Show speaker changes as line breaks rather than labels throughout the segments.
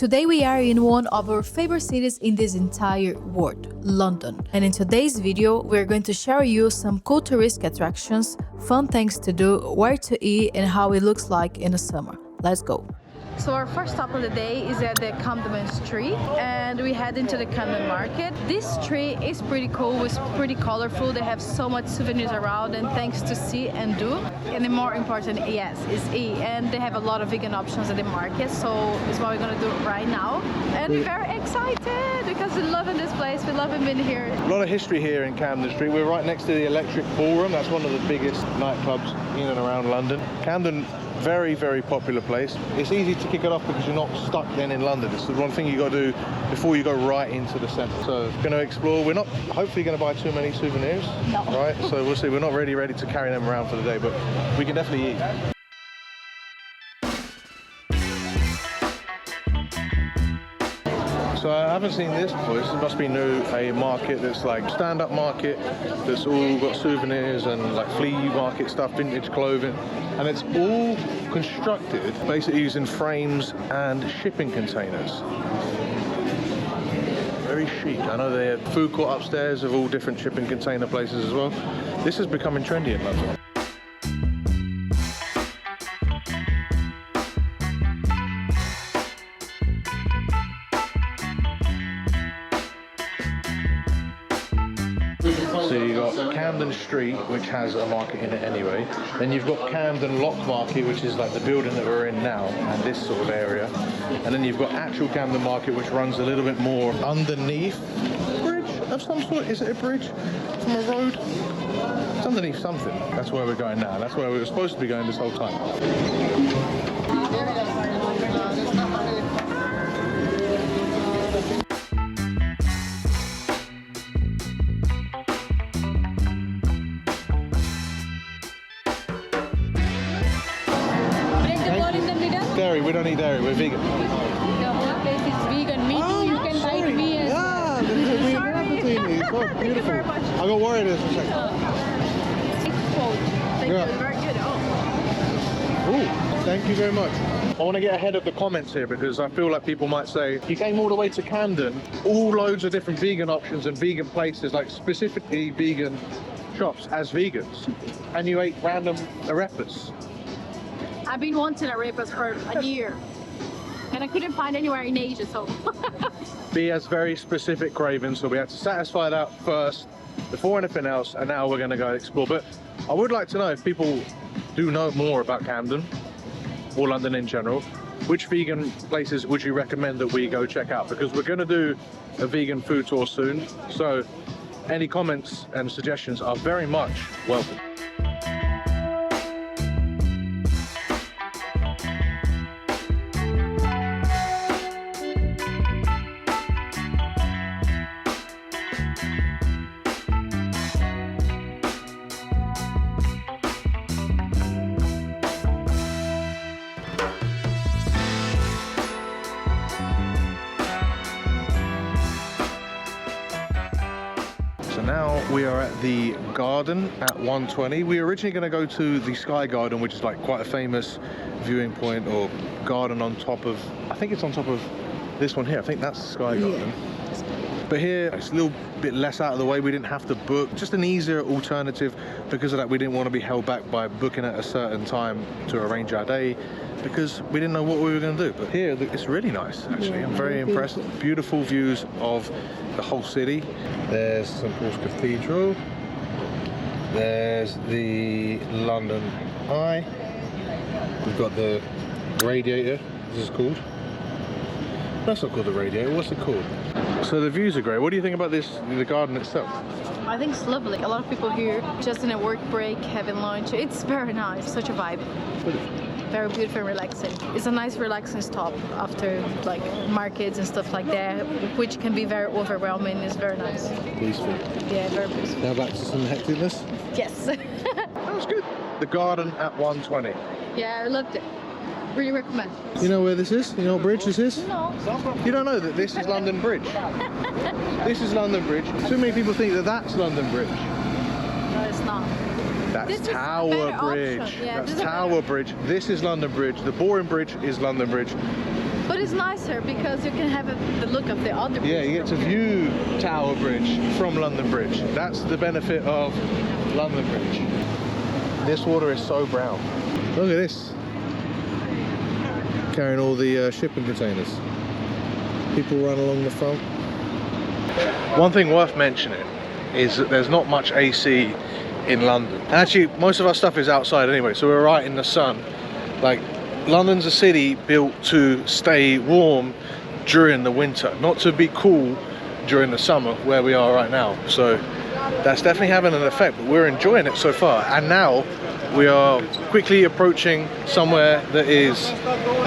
Today we are in one of our favorite cities in this entire world, London. And in today's video, we're going to share you some cool tourist attractions, fun things to do, where to eat, and how it looks like in the summer. Let's go. So our first stop of the day is at the Camden Street, and we head into the Camden Market. This street is pretty cool, it's pretty colorful, they have so much souvenirs around and things to see and do. And the more important, yes, is eat. And they have a lot of vegan options at the market, so it's what we're gonna do right now. And we're very excited because we're loving this place, we love being here.
A lot of history here in Camden Street. We're right next to the Electric Ballroom. That's one of the biggest nightclubs in and around London. Camden, very, very popular place. It's easy to kick it off because you're not stuck then in London. It's the one thing you got to do before you go right into the centre. So going to explore. We're not hopefully going to buy too many souvenirs,
no.
Right? So we'll see. We're not really ready to carry them around for the day, but we can definitely eat. So I haven't seen this before. This must be new. A market that's like stand-up market that's all got souvenirs and like flea market stuff, vintage clothing, and it's all constructed basically using frames and shipping containers. Very chic. I know they have food court upstairs of all different shipping container places as well. This is becoming trendy in London. So you've got Camden Street, which has a market in it anyway. Then you've got Camden Lock Market, which is like the building that we're in now, and this sort of area. And then you've got actual Camden Market, which runs a little bit more underneath a bridge of some sort. Is it a bridge from a road? It's underneath something. That's where we're going now. That's where we were supposed to be going this whole time. Dairy, we don't eat dairy, we're vegan.
The place is vegan. Me too, you can bite me as
yeah, there's a vegan opportunity. Oh, beautiful.
Thank you very much.
I got worried there for a second.
Thank you, very good.
Oh, thank you very much. I want to get ahead of the comments here because I feel like people might say, you came all the way to Camden, all loads of different vegan options and vegan places, like specifically vegan shops as vegans, and you ate random arepas.
I've been wanting arepas for a year, and I couldn't find anywhere in Asia, so.
He has very specific cravings, so we had to satisfy that first before anything else, and now we're going to go explore. But I would like to know if people do know more about Camden or London in general, which vegan places would you recommend that we go check out? Because we're going to do a vegan food tour soon, so any comments and suggestions are very much welcome. Now we are at the garden at 120. We were originally going to go to the Sky Garden, which is like quite a famous viewing point or garden on top of, I think it's on top of this one here. I think that's the Sky Garden. But here it's a little bit less out of the way. We didn't have to book, just an easier alternative. Because of that, we didn't want to be held back by booking at a certain time to arrange our day, because we didn't know what we were going to do. But here it's really nice, actually. I'm very impressed. Beautiful views of the whole city. There's St Paul's Cathedral. There's the London Eye. We've got the Radiator, this is called. That's not called the Radiator, what's it called? So the views are great. What do you think about this, the garden itself?
I think it's lovely. A lot of people here just in a work break, having lunch. It's very nice, such a vibe. Very beautiful and relaxing. It's a nice relaxing stop after like markets and stuff like that, which can be very overwhelming. It's very nice.
Peaceful.
Yeah, very peaceful.
Now back to some hecticness?
Yes.
That was good. The garden at 120.
Yeah, I loved it. Really recommend.
You know where this is? You know what bridge this is?
No.
You don't know that this is London Bridge? This is London Bridge. Too many people think that that's London Bridge.
No, it's not.
That's Tower Bridge.
Yeah,
that's Tower Bridge. This is London Bridge. The boring bridge is London Bridge.
But But it's nicer because you can have the look of the other bridge.
Yeah, you get to
from here.
view Tower Bridge from London Bridge. That's the benefit of London Bridge. This water is so brown. Look at this. Carrying all the shipping containers. People run along the front. One thing worth mentioning is that there's not much AC in London. Actually, most of our stuff is outside anyway, so we're right in the sun. Like, London's a city built to stay warm during the winter, not to be cool during the summer where we are right now. So that's definitely having an effect, but we're enjoying it so far. And now we are quickly approaching somewhere that is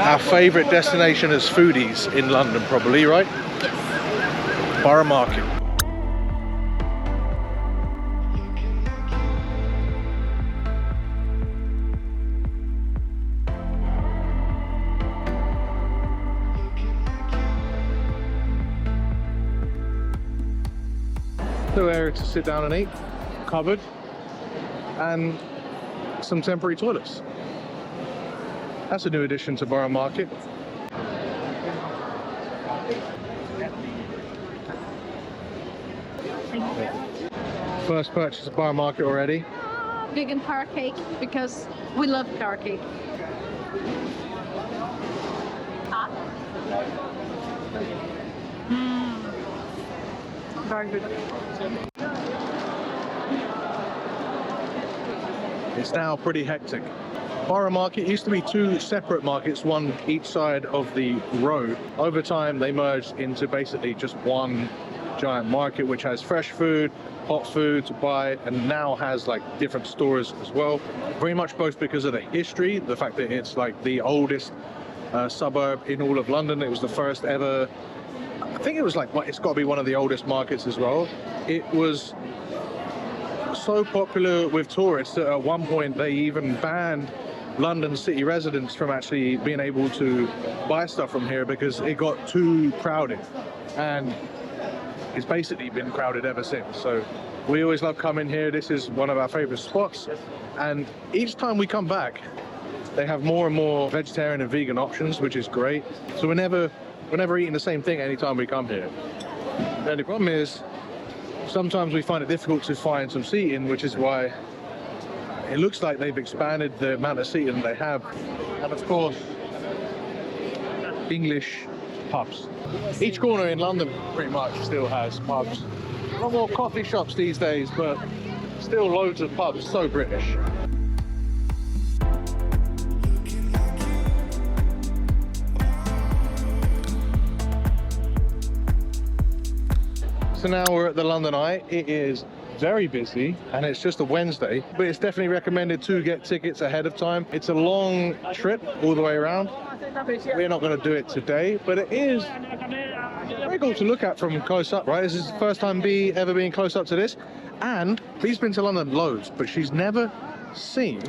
our favorite destination as foodies in London, probably, right? Borough Market. No area to sit down and eat, cupboard, and some temporary toilets. That's a new addition to Borough Market. First purchase of Borough Market already.
Vegan carrot cake because we love carrot cake. Very good.
It's now pretty hectic. Borough Market used to be two separate markets, one each side of the road. Over time, they merged into basically just one giant market, which has fresh food, hot food to buy, and now has like different stores as well. Very much both because of the history, the fact that it's like the oldest suburb in all of London. It was the first ever, I think it was like, it's got to be one of the oldest markets as well. It was so popular with tourists that at one point they even banned London city residents from actually being able to buy stuff from here because it got too crowded, and it's basically been crowded ever since. So we always love coming here. This is one of our favorite spots, and each time we come back they have more and more vegetarian and vegan options, which is great. So we're never eating the same thing anytime we come here. The only problem is sometimes we find it difficult to find some seating, which is why it looks like they've expanded the amount of seating they have. And of course, English pubs. Each corner in London pretty much still has pubs. A lot more coffee shops these days, but still loads of pubs. So British. So now we're at the London Eye. It is very busy and it's just a Wednesday, but it's definitely recommended to get tickets ahead of time. It's a long trip all the way around. We're not going to do it today, but it is very cool to look at from close up, right? This is the first time ever being close up to this. And Bee's been to London loads, but she's never seen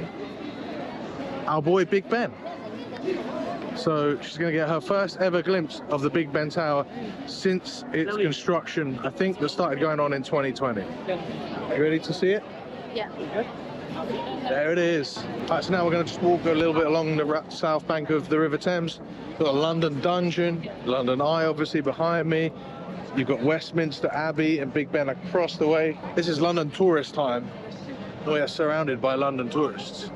our boy Big Ben. So she's going to get her first ever glimpse of the Big Ben Tower since its construction, I think, that started going on in 2020. Are you ready to see it?
Yeah.
There it is. All right, so now we're going to just walk a little bit along the south bank of the River Thames. Got the London Dungeon, London Eye obviously behind me. You've got Westminster Abbey and Big Ben across the way. This is London tourist time. We are surrounded by London tourists.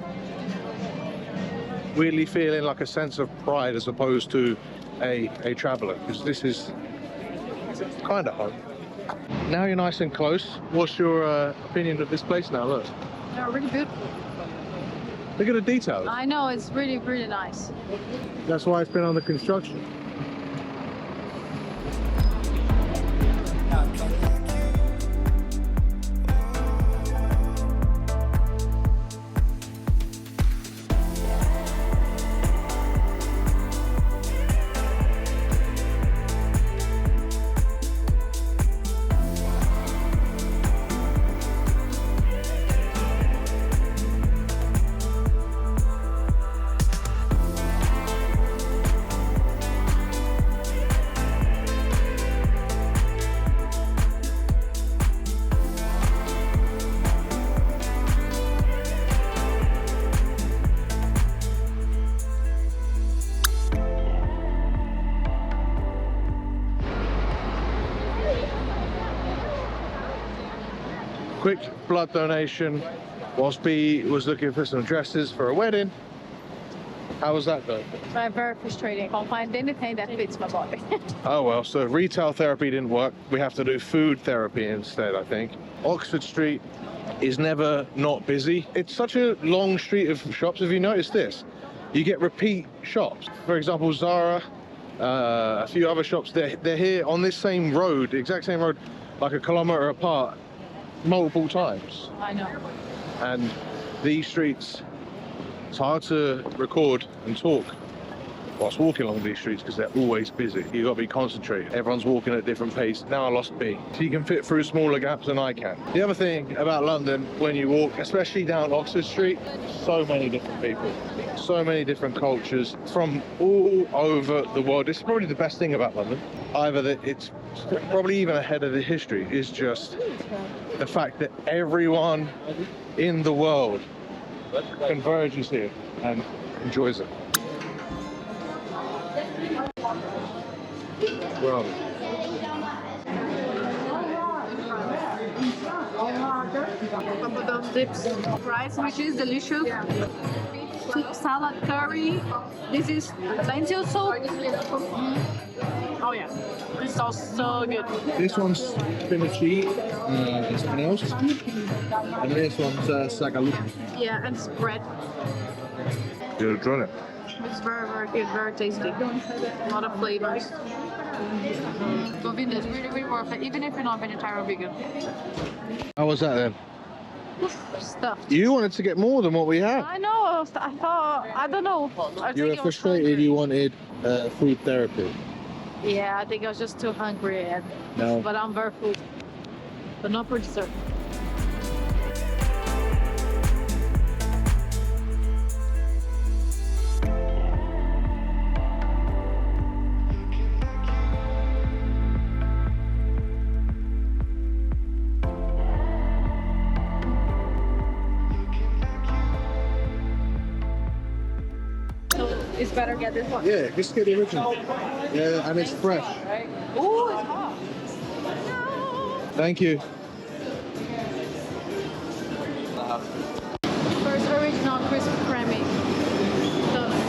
Weirdly feeling like a sense of pride as opposed to a traveller, because this is kind of home. Now you're nice and close. What's your opinion of this place now? Look.
They're really beautiful.
Look at the details.
I know, it's really, really nice.
That's why it's been under construction. quick blood donation whilst B was looking for some dresses for a wedding. How was that though?
Very frustrating. I can't find anything that fits my body.
Oh well, so retail therapy didn't work. We have to do food therapy instead, I think. Oxford Street is never not busy. It's such a long street of shops. Have you noticed this? You get repeat shops. For example, Zara, a few other shops, they're here on this same road, exact same road, like a kilometre apart, multiple times.
I know.
And these streets, it's hard to record and talk whilst walking along these streets because they're always busy. You've got to be concentrated. Everyone's walking at a different pace. Now I lost B. So you can fit through smaller gaps than I can. The other thing about London, when you walk, especially down Oxford Street, so many different people, so many different cultures from all over the world. This is probably the best thing about London. Either that it's probably even ahead of the history, is just the fact that everyone in the world converges here and enjoys it. Where are we?
Those dips. Rice, which is delicious. Salad, curry. This is lentil soup. Oh yeah, this is all so good.
This one's spinachy, and something else. And this one's sagaloo.
Yeah, and it's bread.
You'll try it.
It's very good, very tasty. A lot of flavors. Govindas, really worth it, even if you're not vegetarian or vegan.
How was that then?
Stuffed.
You wanted to get more than what we had.
I know, I thought, I don't know.
You were frustrated, you wanted food therapy.
Yeah, I think I was just too hungry.
No.
But I'm very full. But not for dessert. It's better get this one.
Yeah, just get the original. Yeah, and it's fresh.
Ooh, it's hot.
Thank you.
First original Krispy Kreme donuts.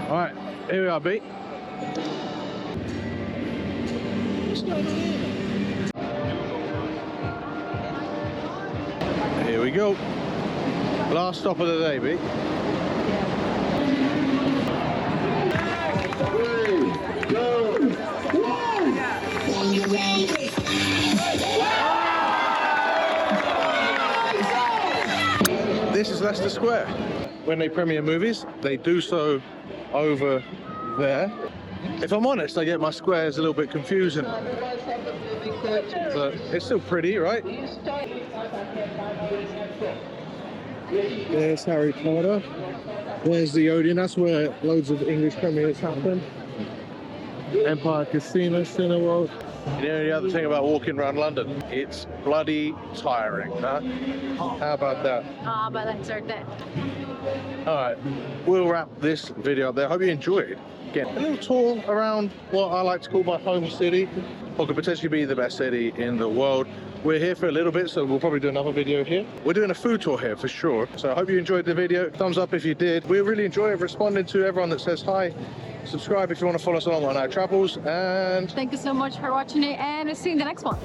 All right, here we are, B. Here we go. Last stop of the day, B. This is Leicester Square. When they premiere movies, they do so over there. If I'm honest, I get my squares a little bit confusing. But it's still pretty, right? There's Harry Potter. There's the Odeon. That's where loads of English premieres happen. Empire Casino, Cineworld. You know the other thing about walking around London? It's bloody tiring, huh? How about that?
Ah, but that's our day.
Alright, we'll wrap this video up there. I hope you enjoyed. Again, a little tour around what I like to call my home city, or could potentially be the best city in the world. We're here for a little bit, so we'll probably do another video here. We're doing a food tour here for sure. So I hope you enjoyed the video. Thumbs up if you did. We really enjoy responding to everyone that says hi. Subscribe if you want to follow us along on our travels, and
Thank you so much for watching it, and we'll see you in the next one.